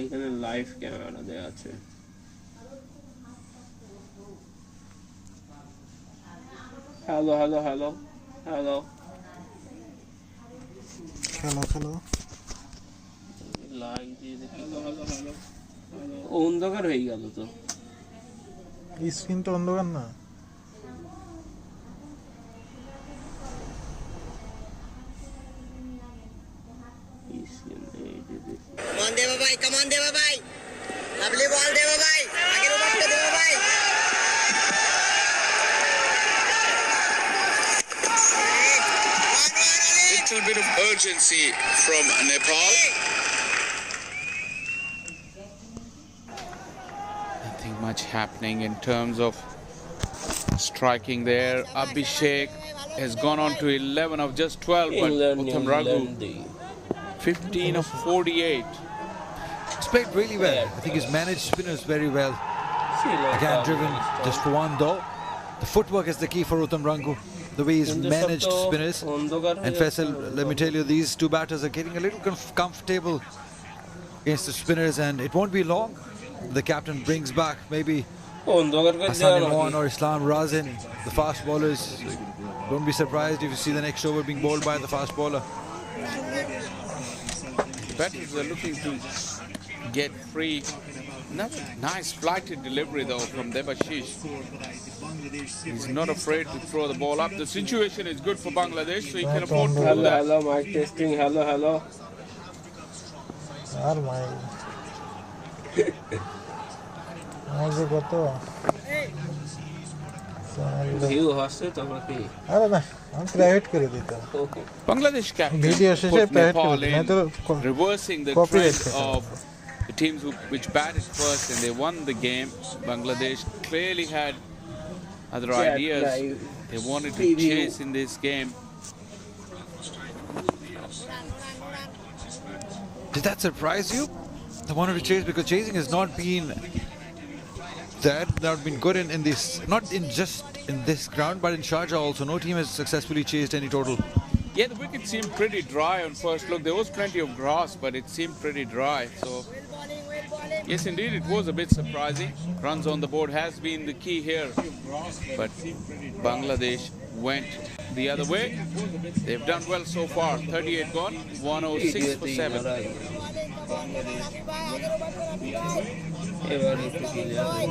এখানে live camera দেয়া আছে। হ্যালো হ্যালো হ্যালো হ্যালো খেলো লাইভ দিয়ে দেখি। হ্যালো হ্যালো অন্ধকার হয়ে গেল তো। স্ক্রিন তো অন্ধকার না। कमान देवा भाई, कमान देवा भाई, लवली बॉल देवा भाई, आगे ऊपर पे देवा भाई। Little bit of urgency from Nepal. Nothing much happening in terms of striking there. Abhishek has gone on to 11 of just 12, but Uttam Raghu 15 of 48. He's played really well. I think he's managed spinners very well. Again, driven just for one though. The footwork is the key for Uttam Raghu. The way he's managed spinners. And Faisal, let me tell you, these two batters are getting a little comfortable against the spinners, and it won't be long. The captain brings back maybe Hassan Imran or Islam Razin, the fast bowlers. Don't be surprised if you see the next over being bowled by the fast bowler. The batters are looking to get free. Nice flighted delivery though from Debashish. He's not afraid to throw the ball up. The situation is good for Bangladesh, so he can afford to do hello that. Hello mike testing. Hello hello আর ভাই আমাকে কত view হচ্ছে তোমাকে। আরে না আমি private করে দিতাম। Bangladesh captain Video শেষে put private Nepal করে দিন, in, নয়তো reversing the copyright trend খেতে of the teams which batted first and they won the game. Bangladesh clearly had other ideas. They wanted to chase in this game. Did that surprise you? They wanted to chase because chasing has not been good in this, not in just in this ground, but in Sharjah also. No team has successfully chased any total. Yeah, the wicket seemed pretty dry on first look. There was plenty of grass, but it seemed pretty dry. So, yes, indeed, it was a bit surprising. Runs on the board has been the key here. But Bangladesh went the other way. They've done well so far. 38 gone, 106 for 7. এবার একটু clear.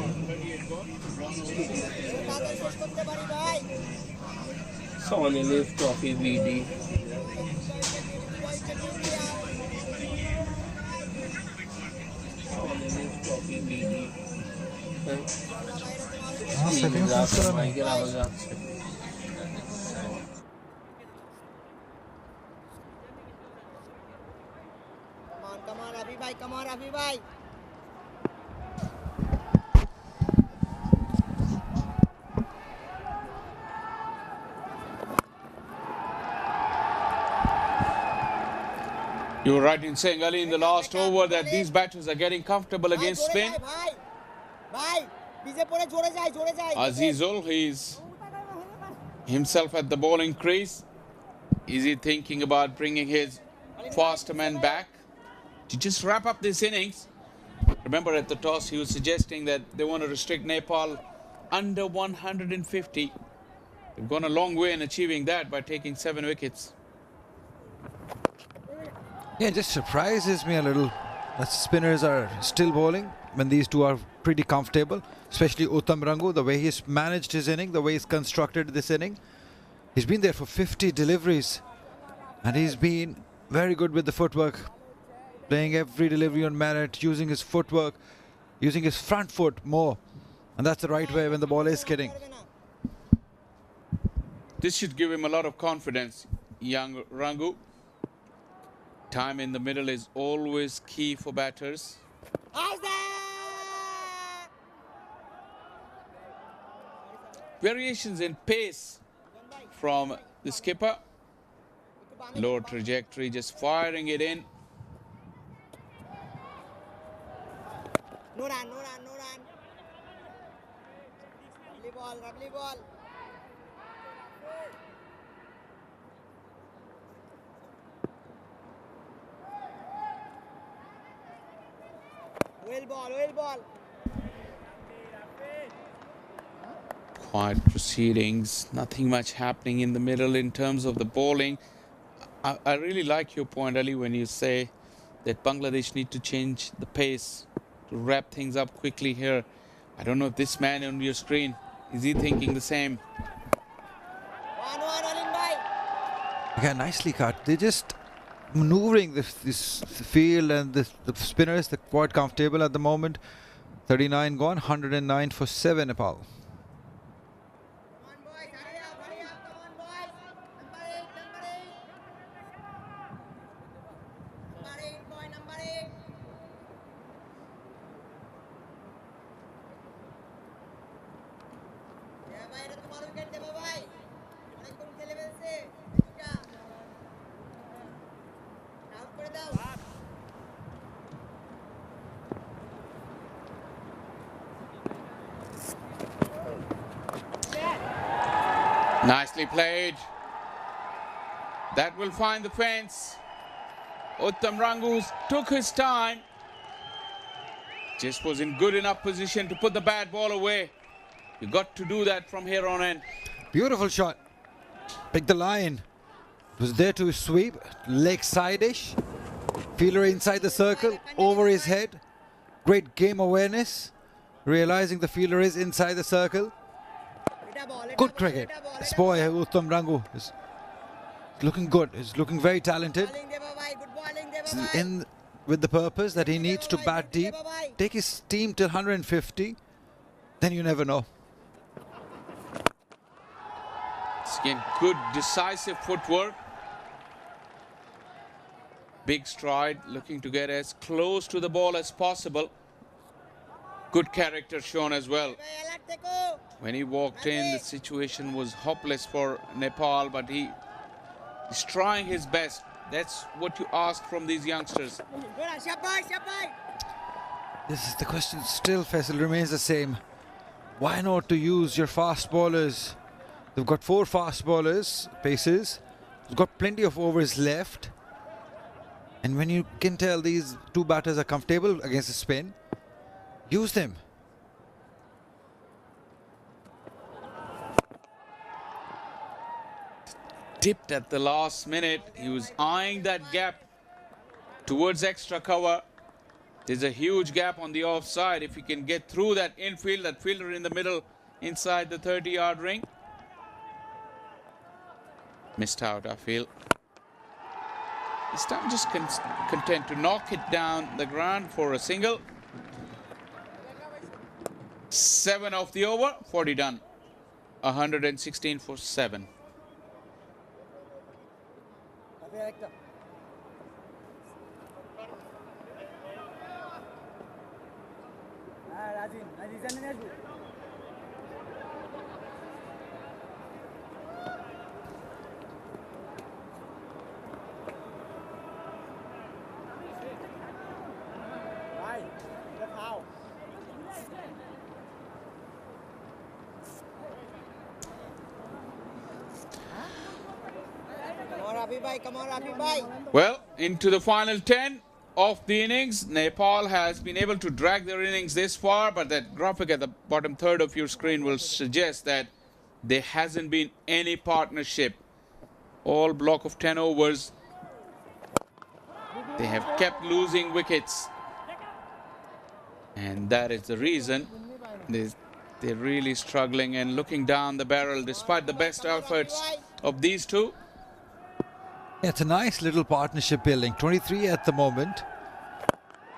Sony leave trophy BD আমার settings change করে নাই। মাইকের আওয়াজ আসছে। कमान अभी भाई, कमान अभी भाई। You were right in saying, Ali, in the last over that these batters are getting comfortable against spin. भाई भाई पीछे पड़े जोड़े जाए Azizul, he's himself at the bowling crease. Is he thinking about bringing his faster men back to just wrap up this innings? Remember at the toss, he was suggesting that they want to restrict Nepal under 150. They've gone a long way in achieving that by taking 7 wickets. Yeah, it just surprises me a little that spinners are still bowling when these two are pretty comfortable, especially Uttam Raghu, the way he's managed his inning, the way he's constructed this inning. He's been there for 50 deliveries and he's been very good with the footwork, playing every delivery on merit, using his footwork, using his front foot more, and that's the right way when the ball is skidding. This should give him a lot of confidence, young Raghu. Time in the middle is always key for batters. Variations in pace from the skipper. Low trajectory, just firing it in. No run. Lovely ball. Well ball, well ball. Quiet proceedings, nothing much happening in the middle in terms of the bowling. I really like your point, Ali, when you say that Bangladesh need to change the pace to wrap things up quickly here. I don't know if this man on your screen, is he thinking the same? 1-1, Alin bhai. Yeah, nicely cut. They're just maneuvering this field, and the spinners, they're quite comfortable at the moment. 39 gone, 109 for 7 Nepal. Come on, boys. Hurry up, hurry up. Come on, boys. Number 8, number 8. Number 8, boy, number 8. দেবা ভাই, এটা তোমার wicket দেবা ভাই। অনেকক্ষণ খেলে ফেলছে। দুটা। আউট করে দাও। Nicely played. That will find the fence. Uttam Rangu took his time. Just was in good enough position to put the bad ball away. You got to do that from here on in. Beautiful shot. Picked the line. Was there to sweep. Leg side-ish. Fielder inside the circle. Over his head. Great game awareness. Realizing the fielder is inside the circle. এটা বল, এটা Good বল, cricket. এটা বল, This এটা boy, Uttam Rangu, is looking good. He's looking very talented. bowling দেবা ভাই, good bowling দেবা He's ভাই। in with the purpose that he needs to bat deep. Take his team till 150. Then you never know. Again, good decisive footwork. Big stride, looking to get as close to the ball as possible. Good character shown as well. ভাই alert থেকো। When he walked in, the situation was hopeless for Nepal, but he's trying his best. That's what you ask from these youngsters. Gora, শাবাশ, শাবাশ। This is the question. Still, Faisal, remains the same. Why not to use your fast bowlers? They've got 4 fast bowlers, paces. They've got plenty of overs left. And when you can tell these 2 batters are comfortable against the spin, use them. Dipped at the last minute. He was eyeing that gap towards extra cover. There's a huge gap on the offside. If he can get through that infield, that fielder in the middle inside the 30-yard ring. Missed out, I feel. This time just content to knock it down the ground for a single. 7 off the over, 40 done. 116 for 7. Come on, Rafi bhai, come on, Rafi bhai. Well, into the final 10 of the innings. Nepal has been able to drag their innings this far, but that graphic at the bottom third of your screen will suggest that there hasn't been any partnership. All block of 10 overs. They have kept losing wickets. And that is the reason they're really struggling and looking down the barrel despite the best efforts of these two. Yeah, it's a nice little partnership building. 23 at the moment.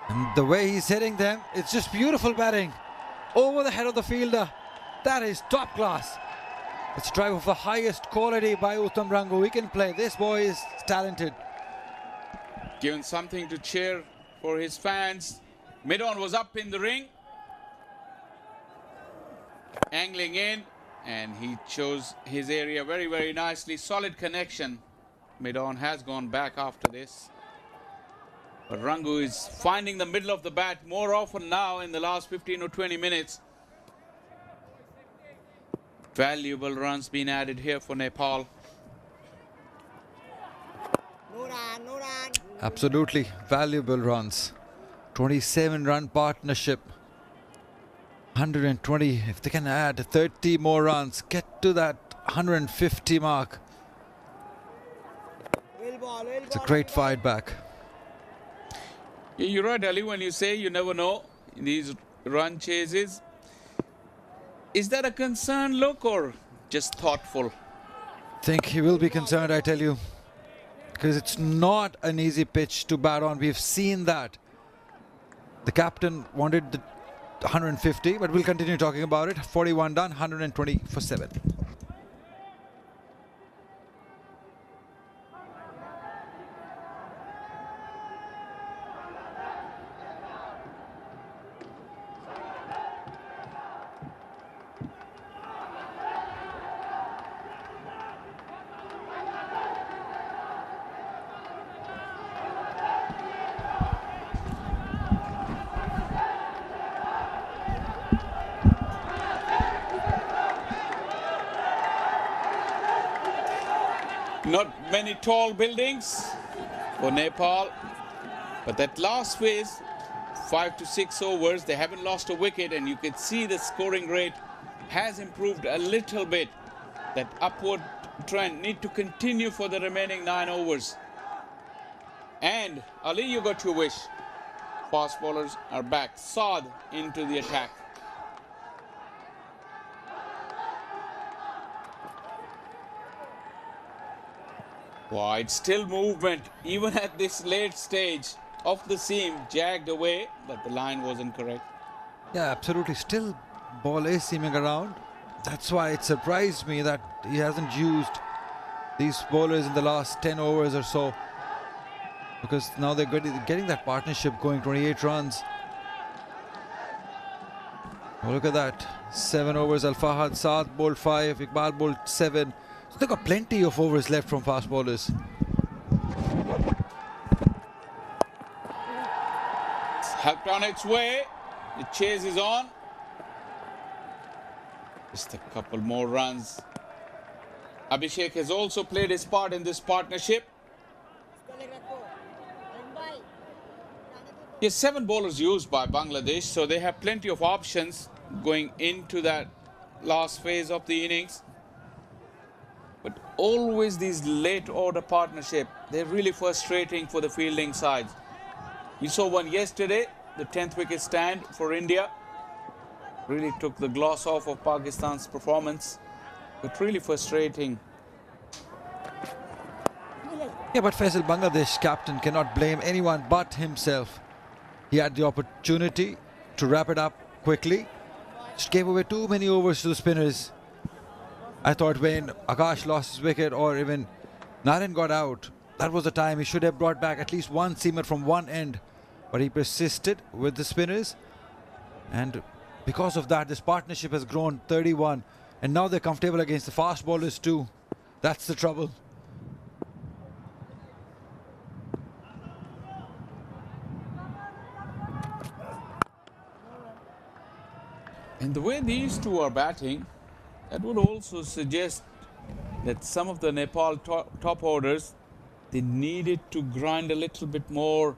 And the way he's hitting them, it's just beautiful batting. Over the head of the fielder. That is top class. It's a drive of the highest quality by Uttam Rangu. He can play. This boy is talented. Given something to cheer for his fans. Mid-on was up in the ring. Angling in. And he chose his area very, very nicely. Solid connection. Mid-on has gone back after this. But Rangu is finding the middle of the bat more often now in the last 15 or 20 minutes. Valuable runs being added here for Nepal. No run, no run. Absolutely valuable runs. 27-run partnership. 120. If they can add 30 more runs, get to that 150 mark. It's a great fight back. Yeah, you're right, Ali, when you say you never know in these run chases. Is that a concerned look or just thoughtful? Think he will be concerned, I tell you, because it's not an easy pitch to bat on. We've seen that. The captain wanted the 150, but we'll continue talking about it. 41 done, 120 for 7. Not many tall buildings for Nepal, but that last phase, 5 to 6 overs, they haven't lost a wicket, and you can see the scoring rate has improved a little bit. That upward trend need to continue for the remaining 9 overs. And Ali, you got your wish. Fast bowlers are back. Saad into the attack. Wide still movement even at this late stage of the seam, jagged away, but the line wasn't correct. Yeah, absolutely. Still ball is seaming around. That's why it surprised me that he hasn't used these bowlers in the last 10 overs or so, because now they're getting that partnership going. 28 runs. Oh, look at that. 7 overs. Al Fahad Saad bowled 5, Iqbal bowled 7. So they've got plenty of overs left from fast bowlers. It's helped on its way. The chase is on. Just a couple more runs. Abhishek has also played his part in this partnership. Yes, 7 bowlers used by Bangladesh, so they have plenty of options going into that last phase of the innings. But always these late order partnership, they're really frustrating for the fielding sides. We saw one yesterday, the 10th wicket stand for India. Really took the gloss off of Pakistan's performance, but really frustrating. Yeah, but Faisal, Bangladesh captain cannot blame anyone but himself. He had the opportunity to wrap it up quickly. Just gave away too many overs to the spinners. I thought when Akash lost his wicket or even Naren got out, that was the time he should have brought back at least one seamer from one end. But he persisted with the spinners, and because of that, this partnership has grown 31, and now they're comfortable against the fast bowlers too. That's the trouble. And the way these two are batting, that would also suggest that some of the Nepal top orders, they needed to grind a little bit more.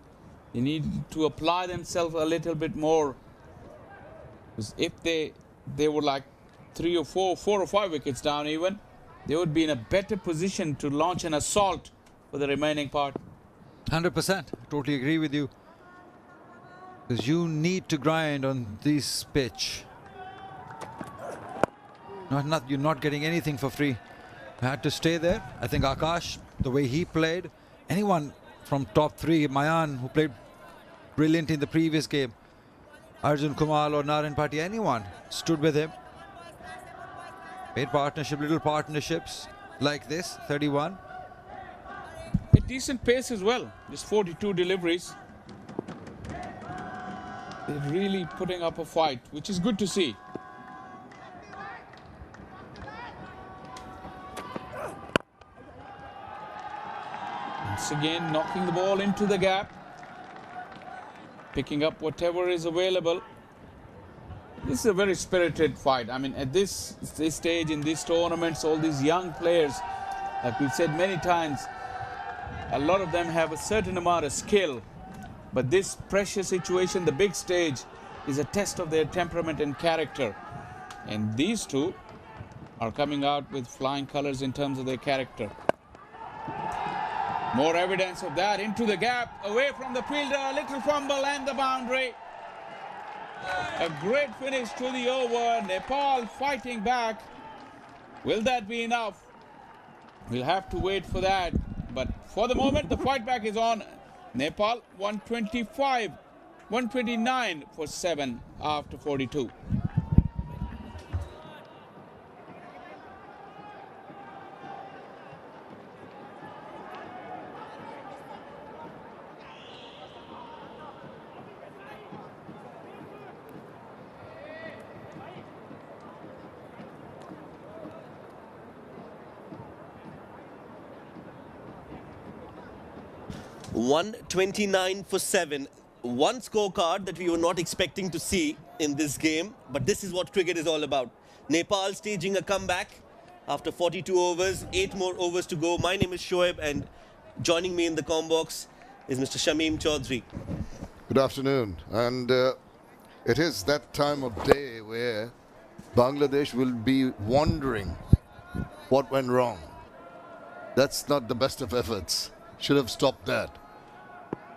They needed to apply themselves a little bit more. Because if they were like 3 or 4 or 5 wickets down even, they would be in a better position to launch an assault for the remaining part. 100%. Totally agree with you. Because you need to grind on this pitch. You're not getting anything for free. I had to stay there. I think Akash, the way he played, anyone from top 3, Mayan, who played brilliant in the previous game, Arjun Kumar or Naren Bhatia, anyone stood with him. Made little partnerships like this, 31. A decent pace as well, just 42 deliveries. They're really putting up a fight, which is good to see. Once again, knocking the ball into the gap. Picking up whatever is available. This is a very spirited fight. I mean, at this stage in these tournaments, all these young players, like we've said many times, a lot of them have a certain amount of skill, But this precious situation, the big stage, is a test of their temperament and character. And these two are coming out with flying colors in terms of their character. More evidence of that. Into the gap, away from the fielder, a little fumble and the boundary. A great finish to the over. Nepal fighting back. Will that be enough? We'll have to wait for that. But for the moment, the fight back is on. Nepal 129 for 7 after 42. $129 for 7. One scorecard that we were not expecting to see in this game, but this is what cricket is all about. Nepal staging a comeback after 42 overs, 8 more overs to go. My name is Shoaib, and joining me in the comm box is Mr. Shamim Chaudhry. Good afternoon. And it is that time of day where Bangladesh will be wondering what went wrong. That's not the best of efforts. Should have stopped that.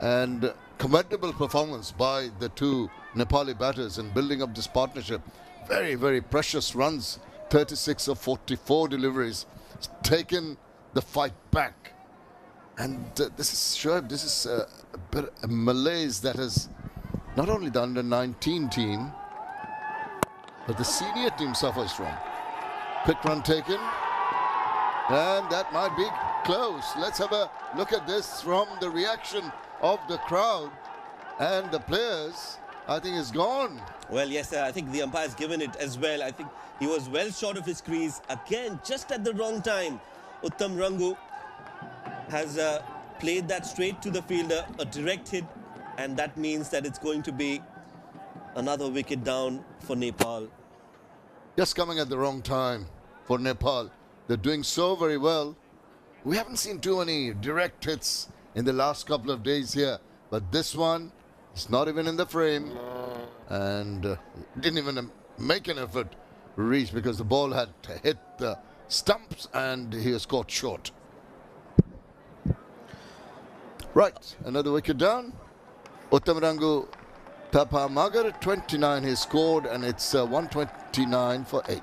And commendable performance by the two Nepali batters in building up this partnership. Very, very precious runs. 36 of 44 deliveries. Taken the fight back. And this is a malaise that has not only the under-19 team, but the senior team suffers from. Quick run taken. And that might be close. Let's have a look at this from the reaction of the crowd and the players. I think is gone. Well, yes, I think the umpire's given it as well. I think he was well short of his crease. Again, just at the wrong time. Uttam Rangu has played that straight to the fielder, a direct hit, and that means that it's going to be another wicket down for Nepal. Just coming at the wrong time for Nepal. They're doing so very well. We haven't seen too many direct hits in the last couple of days here, but this one is not even in the frame, and didn't even make an effort to reach because the ball had hit the stumps and he was caught short. Right, another wicket down. Uttam Rangu Tapa Magar at 29 he scored, and it's 129 for 8.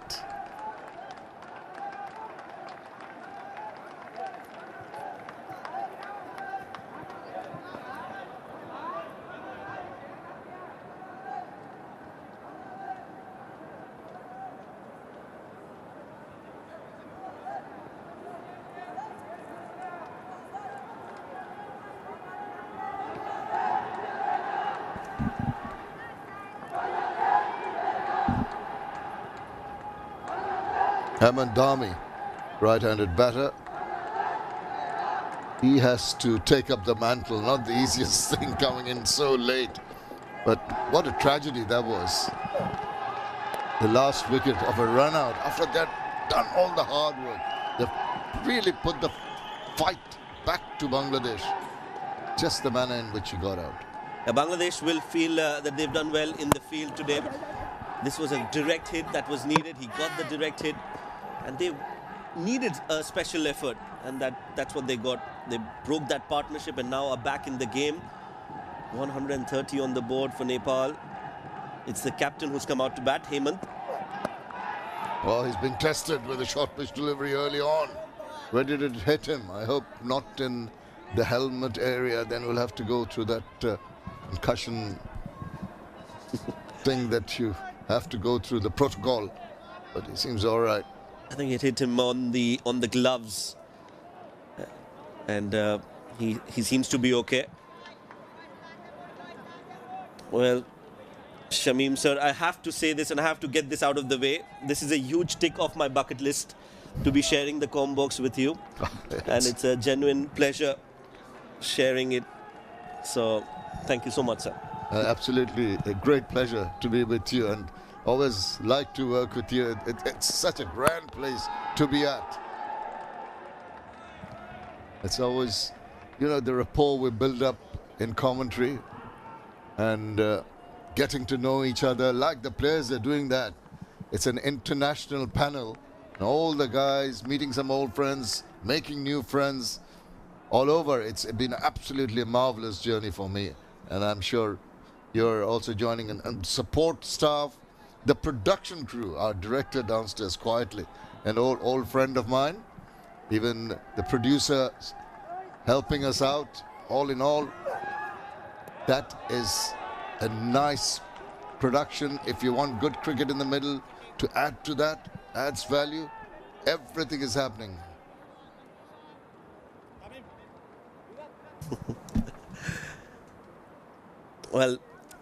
Hemant Dhami, right-handed batter. He has to take up the mantle. Not the easiest thing coming in so late. But what a tragedy that was. The last wicket of a run-out. After that, done all the hard work. They've really put the fight back to Bangladesh. Just the manner in which he got out. Bangladesh will feel that they've done well in the field today. This was a direct hit that was needed. He got the direct hit. And they needed a special effort, and that's what they got. They broke that partnership and now are back in the game. 130 on the board for Nepal. It's the captain who's come out to bat, Hemant. Well, he's been tested with a short pitch delivery early on. Where did it hit him? I hope not in the helmet area. Then we'll have to go through that concussion thing that you have to go through the protocol. But he seems all right. I think it hit him on the gloves, and he seems to be okay. Well, Shamim sir, I have to say this and I have to get this out of the way. This is a huge tick off my bucket list to be sharing the comm box with you, and it's a genuine pleasure sharing it. So, thank you so much, sir. Absolutely, a great pleasure to be with you, and always like to work with you. It's such a grand place to be at. It's always, you know, the rapport we build up in commentary and getting to know each other like the players are doing that. It's an international panel. And all the guys meeting some old friends, making new friends all over. It's been absolutely a marvelous journey for me. And I'm sure you're also joining and support staff, the production crew, our director downstairs quietly, an old friend of mine, even the producer helping us out. All in all, that is a nice production. If you want good cricket in the middle to add to that, adds value, everything is happening. Well,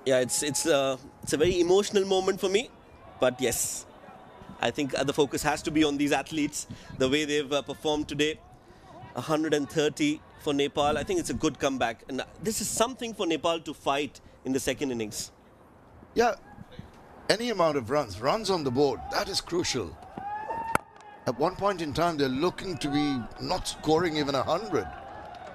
yeah, it's a very emotional moment for me, but yes, I think the focus has to be on these athletes, the way they've performed today. 130 for Nepal. I think it's a good comeback, and this is something for Nepal to fight in the second innings. Yeah, any amount of runs on the board, that is crucial. At one point in time, they're looking to be not scoring even 100.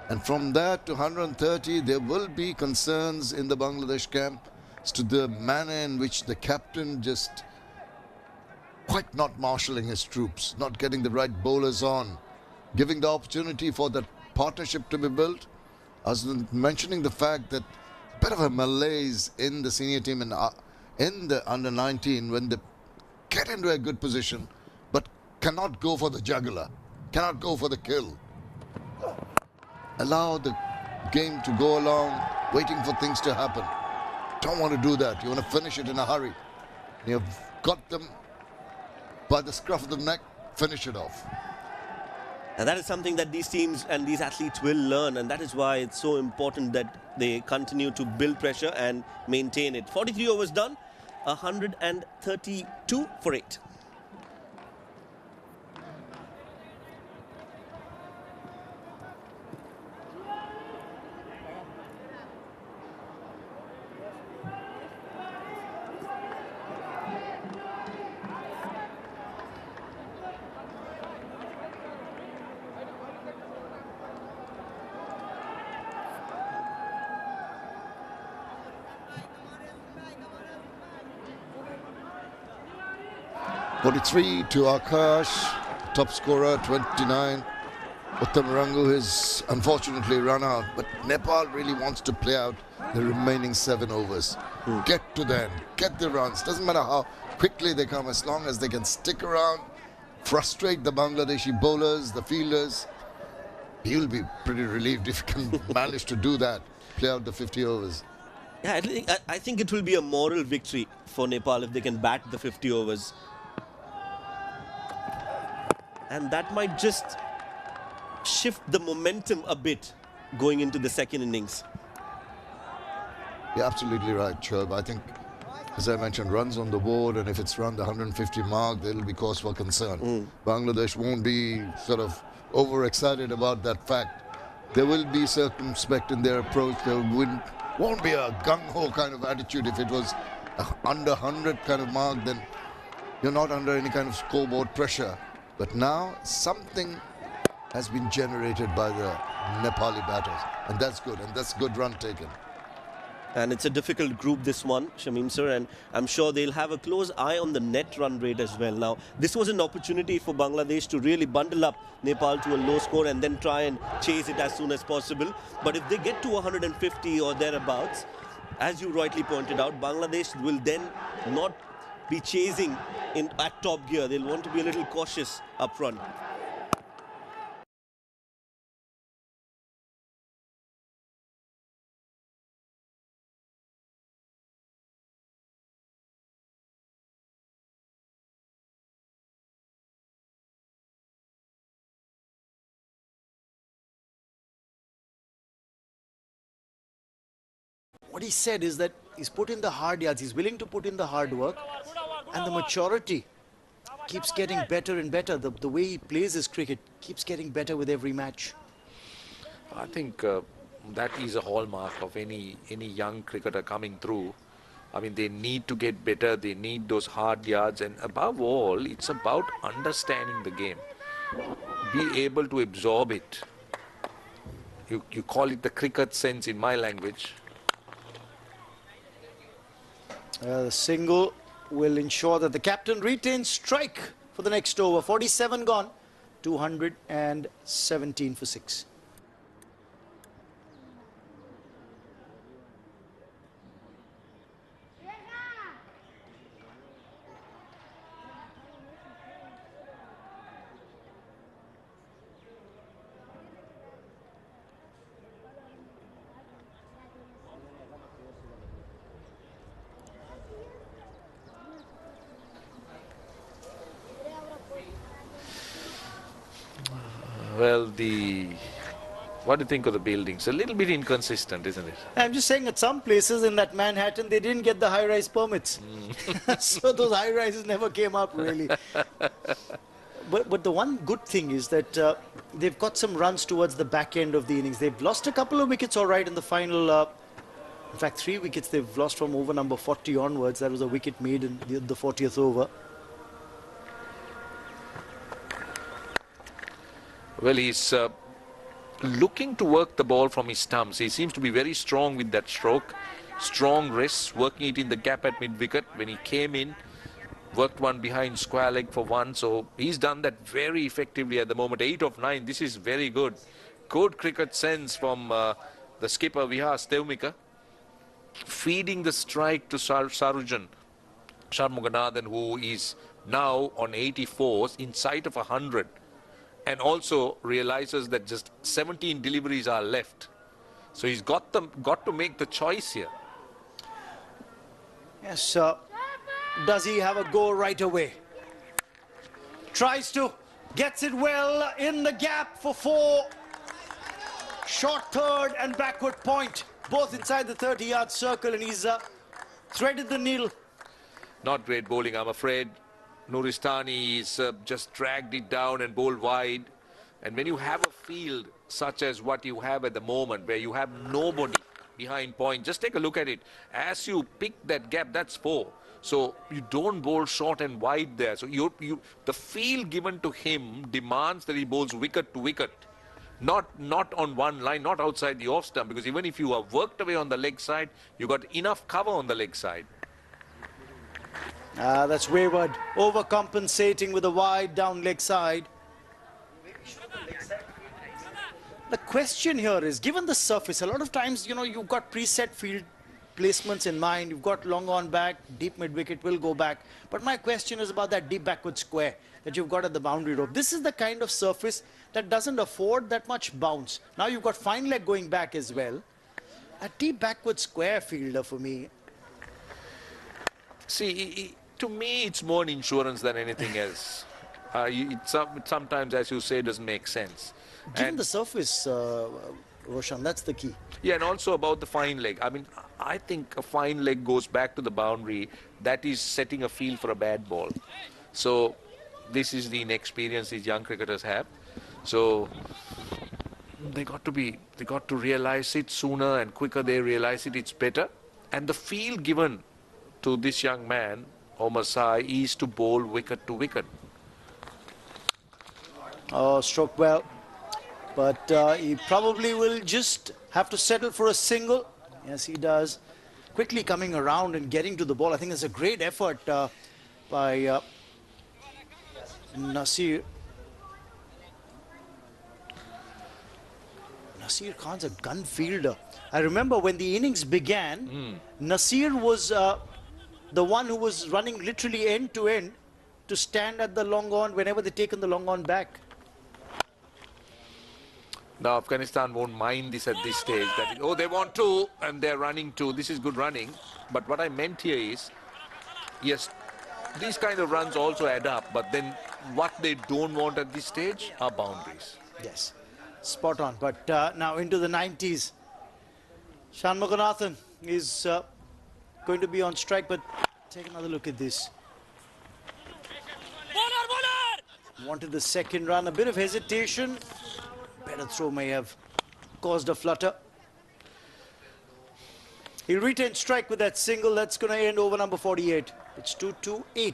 And from that to 130, there will be concerns in the Bangladesh camp as to the manner in which the captain just quite not marshalling his troops, not getting the right bowlers on, giving the opportunity for that partnership to be built. I was mentioning the fact that a bit of a malaise in the senior team and in the under-19 when they get into a good position but cannot go for the jugular, cannot go for the kill. Allow the game to go along, waiting for things to happen. Don't want to do that. You want to finish it in a hurry. You've got them by the scruff of the neck, finish it off. And that is something that these teams and these athletes will learn, and that is why it's so important that they continue to build pressure and maintain it. 43 overs done, 132 for 8. .43 to Akash, top scorer, 29. Uttam Rangu has unfortunately run out, but Nepal really wants to play out the remaining 7 overs. Get to them, get the runs. Doesn't matter how quickly they come, as long as they can stick around, frustrate the Bangladeshi bowlers, the fielders. He'll be pretty relieved if he can manage to do that, play out the 50 overs. Yeah, I think it will be a moral victory for Nepal if they can bat the 50 overs. And that might just shift the momentum a bit going into the second innings. You're absolutely right, Shoaib. I think, as I mentioned, runs on the board, and if it's around the 150 mark, there will be cause for concern. Bangladesh won't be sort of overexcited about that fact. They will be circumspect in their approach. There won't be a gung-ho kind of attitude. If it was under 100 kind of mark, then you're not under any kind of scoreboard pressure. But now something has been generated by the Nepali batters, and that's good, and that's good run taken. And it's a difficult group, this one, Shamim sir, and I'm sure they'll have a close eye on the net run rate as well. Now, this was an opportunity for Bangladesh to really bundle up Nepal to a low score and then try and chase it as soon as possible. But if they get to 150 or thereabouts, as you rightly pointed out, Bangladesh will then not be chasing at top gear. They'll want to be a little cautious up front. What he said is that he's put in the hard yards, he's willing to put in the hard work, and the maturity keeps getting better and better. The way he plays his cricket keeps getting better with every match. I think that is a hallmark of any young cricketer coming through. I mean, they need to get better, they need those hard yards, and above all, it's about understanding the game. Be able to absorb it. You call it the cricket sense in my language. The single will ensure that the captain retains strike for the next over. 47 gone, 217 for 6. Well, what do you think of the buildings? A little bit inconsistent, isn't it? I'm just saying, at some places in that Manhattan, they didn't get the high-rise permits. So those high-rises never came up, really. But the one good thing is that they've got some runs towards the back end of the innings. They've lost a couple of wickets, all right, in the final. In fact, 3 wickets they've lost from over number 40 onwards. That was a wicket made in the 40th over. Well, he's looking to work the ball from his stumps. He seems to be very strong with that stroke. Strong wrists, working it in the gap at mid-wicket. When he came in, worked one behind square leg for one. So he's done that very effectively at the moment. 8 of 9. This is very good. Good cricket sense from the skipper, Vihar Stevmika. Feeding the strike to Sarujan Shanmuganathan, who is now on 84s in sight of 100. And also realizes that just 17 deliveries are left. So he's got to make the choice here. Yes, does he have a go right away? Tries to, gets it well in the gap for 4. Short third and backward point, both inside the 30-yard circle, and he's threaded the needle. Not great bowling, I'm afraid. Nuristani is just dragged it down and bowled wide. And when you have a field such as what you have at the moment, where you have nobody behind point, just take a look at it. As you pick that gap, that's 4. So you don't bowl short and wide there. So the field given to him demands that he bowls wicket to wicket. Not on one line, not outside the off stump, because even if you are worked away on the leg side, you got enough cover on the leg side. That's wayward, overcompensating with a wide down leg side. The question here is, given the surface, a lot of times, you know, you've got preset field placements in mind. You've got long on back, deep mid-wicket will go back. But my question is about that deep backward square that you've got at the boundary rope. This is the kind of surface that doesn't afford that much bounce. Now you've got fine leg going back as well. A deep backward square fielder for me. See, to me, it's more an insurance than anything else. Sometimes, as you say, doesn't make sense. Given the surface, Roshan, that's the key. Yeah, and also about the fine leg. I mean, I think a fine leg goes back to the boundary. That is setting a field for a bad ball. So this is the inexperience these young cricketers have. So they got to realize it sooner, and quicker they realize it, it's better. And the field given to this young man, Omar Sai, is to bowl wicket to wicket. Oh, struck well. But he probably will just have to settle for a single. Yes, he does. Quickly coming around and getting to the ball. I think it's a great effort by Nasir. Nasir Khan's a gun fielder. I remember when the innings began, Nasir was the one who was running literally end to end to stand at the long on whenever they've taken the long on back. Now Afghanistan won't mind this at this stage. That is, oh, they want 2 and they're running 2. This is good running. But what I meant here is, yes, these kind of runs also add up. But then what they don't want at this stage are boundaries. Yes, spot on. But now into the 90s. Shanmuganathan is going to be on strike. But take another look at this. Wanted the second run. A bit of hesitation. Better throw may have caused a flutter. He'll retain strike with that single. That's going to end over number 48. It's 2-2-8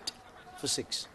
for 6.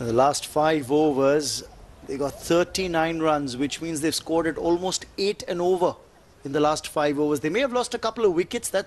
In the last 5 overs, they got 39 runs, which means they've scored at almost 8 and over in the last 5 overs. They may have lost a couple of wickets, that's